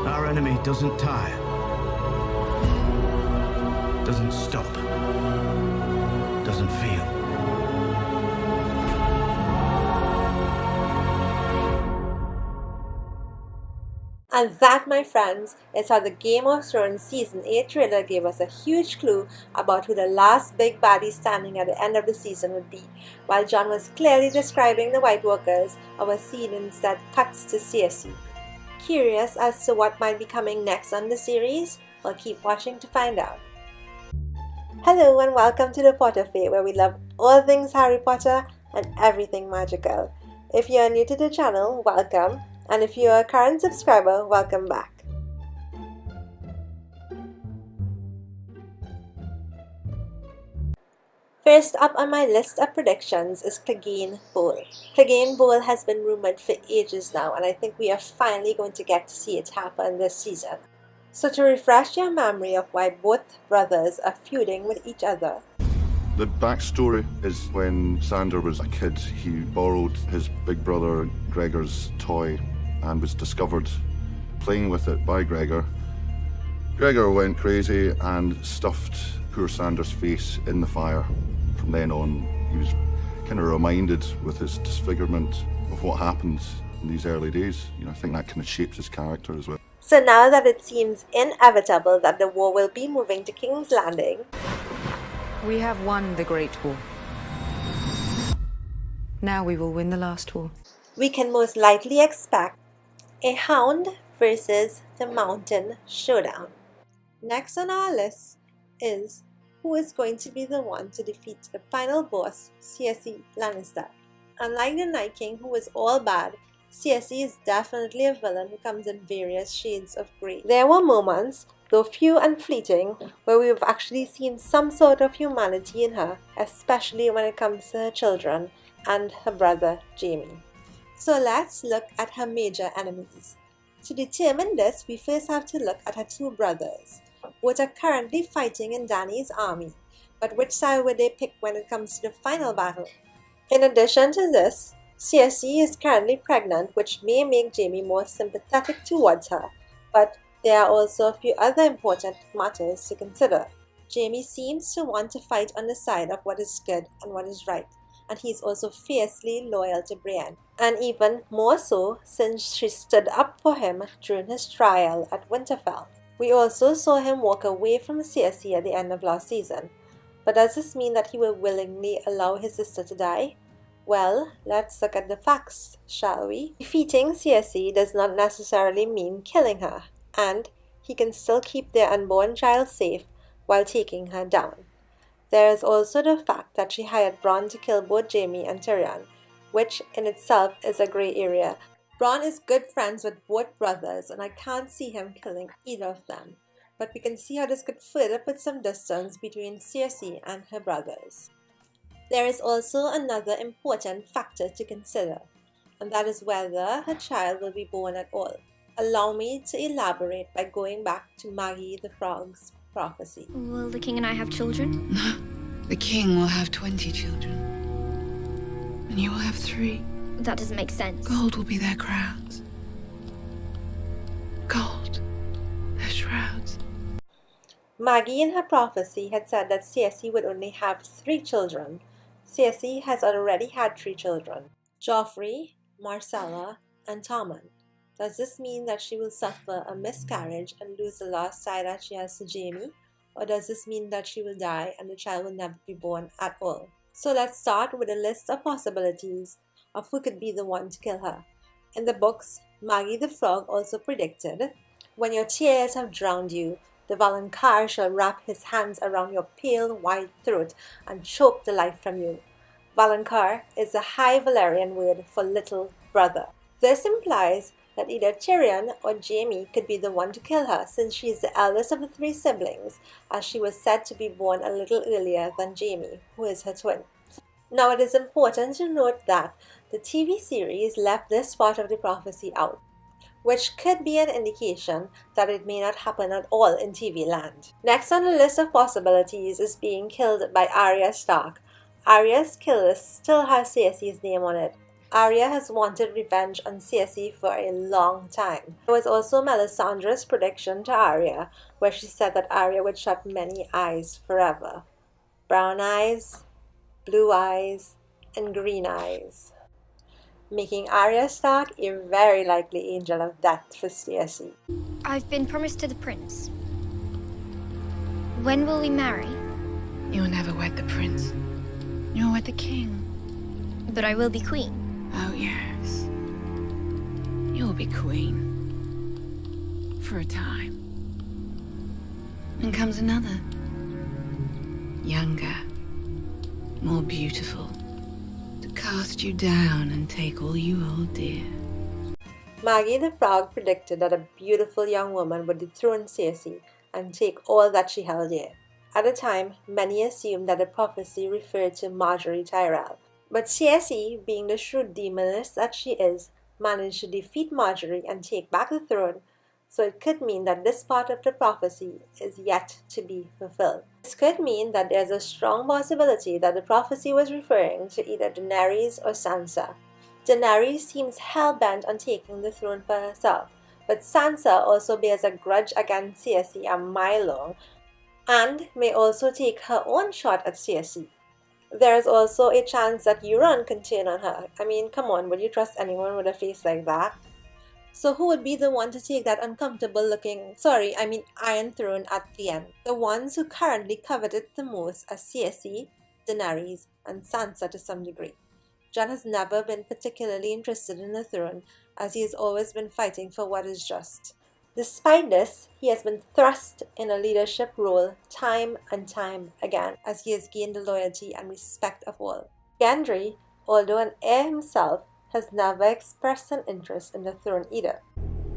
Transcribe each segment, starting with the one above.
Our enemy doesn't tire, doesn't stop, doesn't feel. And that, my friends, is how the Game of Thrones Season 8 trailer gave us a huge clue about who the last big baddie standing at the end of the season would be. While Jon was clearly describing the White Walkers, our scene instead cuts to Cersei. Curious as to what might be coming next on the series? Well, keep watching to find out. Hello and welcome to the Potter Fair, where we love all things Harry Potter and everything magical. If you are new to the channel, welcome. And if you are a current subscriber, welcome back. First up on my list of predictions is Clegane Bowl. Clegane Bowl has been rumored for ages now, and I think we are finally going to get to see it happen this season. So to refresh your memory of why both brothers are feuding with each other. The backstory is when Sandor was a kid, he borrowed his big brother Gregor's toy and was discovered playing with it by Gregor. Gregor went crazy and stuffed poor Sandor's face in the fire. From then on, he was kind of reminded with his disfigurement of what happened in these early days. I think that kind of shaped his character as well. So now that it seems inevitable that the war will be moving to King's Landing, we have won the Great War. Now we will win the last war. We can most likely expect a Hound versus the Mountain showdown. Next on our list is who is going to be the one to defeat the final boss, Cersei Lannister. Unlike the Night King, who is all bad, Cersei is definitely a villain who comes in various shades of grey. There were moments, though few and fleeting, where we've actually seen some sort of humanity in her, especially when it comes to her children and her brother Jaime. So let's look at her major enemies. To determine this, we first have to look at her two brothers. Both are currently fighting in Dany's army, but which side would they pick when it comes to the final battle? In addition to this, Cersei is currently pregnant, which may make Jaime more sympathetic towards her, but there are also a few other important matters to consider. Jaime seems to want to fight on the side of what is good and what is right, and he's also fiercely loyal to Brienne, and even more so since she stood up for him during his trial at Winterfell. We also saw him walk away from Cersei at the end of last season, but does this mean that he will willingly allow his sister to die? Well, let's look at the facts, shall we? Defeating Cersei does not necessarily mean killing her, and he can still keep their unborn child safe while taking her down. There is also the fact that she hired Bronn to kill both Jaime and Tyrion, which in itself is a grey area. Bronn is good friends with both brothers, and I can't see him killing either of them. But we can see how this could further put some distance between Cersei and her brothers. There is also another important factor to consider, and that is whether her child will be born at all. Allow me to elaborate by going back to Maggie the Frog's prophecy. Will the king and I have children? No. The king will have 20 children. And you will have 3. That doesn't make sense. Gold will be their crowns. Gold. Their shrouds. Maggie in her prophecy had said that Cersei would only have 3 children. Cersei has already had 3 children: Joffrey, Marcella, and Tommen. Does this mean that she will suffer a miscarriage and lose the last tie that she has to Jaime? Or does this mean that she will die and the child will never be born at all? So let's start with a list of possibilities of who could be the one to kill her. In the books, Maggie the Frog also predicted, "When your tears have drowned you, the Valonqar shall wrap his hands around your pale white throat and choke the life from you." Valonqar is a High Valyrian word for little brother. This implies that either Tyrion or Jaime could be the one to kill her, since she is the eldest of the 3 siblings, as she was said to be born a little earlier than Jaime, who is her twin. Now it is important to note that the TV series left this part of the prophecy out, which could be an indication that it may not happen at all in TV land. Next on the list of possibilities is being killed by Arya Stark. Arya's kill list still has Cersei's name on it, Arya has wanted revenge on Cersei for a long time. It was also Melisandre's prediction to Arya, where she said that Arya would shut many eyes forever. Brown eyes, blue eyes, and green eyes, making Arya Stark a very likely angel of death for Cersei. I've been promised to the prince. When will we marry? You'll never wed the prince. You'll wed the king. But I will be queen. Oh, yes. You'll be queen. For a time. Then comes another. Younger. More beautiful. To cast you down and take all you hold dear. Maggie the Frog predicted that a beautiful young woman would dethrone Cersei and take all that she held dear. At the time, many assumed that the prophecy referred to Marjorie Tyrell. But Cersei, being the shrewd demoness that she is, managed to defeat Marjorie and take back the throne, so it could mean that this part of the prophecy is yet to be fulfilled. This could mean that there's a strong possibility that the prophecy was referring to either Daenerys or Sansa. Daenerys seems hell-bent on taking the throne for herself, but Sansa also bears a grudge against Cersei a mile long, and may also take her own shot at Cersei. There is also a chance that Euron can turn on her. I mean, come on, would you trust anyone with a face like that? So who would be the one to take that uncomfortable looking, Iron Throne at the end? The ones who currently covet it the most are Cersei, Daenerys, and Sansa to some degree. Jon has never been particularly interested in the throne, as he has always been fighting for what is just. Despite this, he has been thrust in a leadership role time and time again, as he has gained the loyalty and respect of all. Gendry, although an heir himself, has never expressed an interest in the throne either.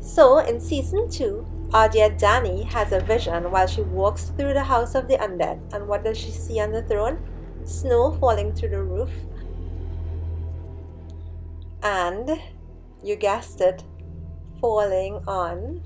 So, in Season 2, our dear Dany has a vision while she walks through the House of the Undead, and what does she see on the throne? Snow falling through the roof, and, you guessed it, falling on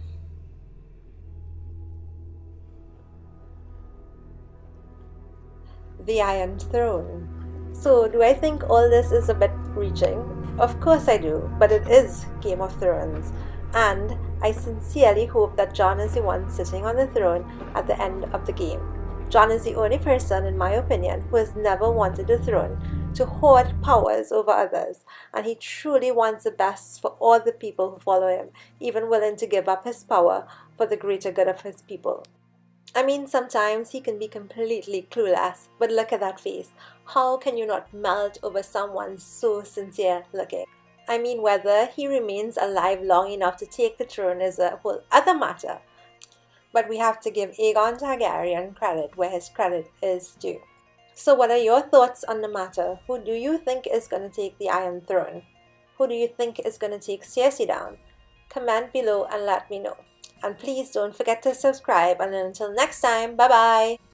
the Iron Throne. So, do I think all this is a bit reaching? Of course I do, but it is Game of Thrones, and I sincerely hope that Jon is the one sitting on the throne at the end of the game. Jon is the only person, in my opinion, who has never wanted the throne to hoard powers over others, and he truly wants the best for all the people who follow him, even willing to give up his power for the greater good of his people. I mean, sometimes he can be completely clueless, but look at that face. How can you not melt over someone so sincere looking? I mean, whether he remains alive long enough to take the throne is a whole other matter. But we have to give Aegon Targaryen credit where his credit is due. So what are your thoughts on the matter? Who do you think is going to take the Iron Throne? Who do you think is going to take Cersei down? Comment below and let me know. And please don't forget to subscribe, and until next time, bye bye!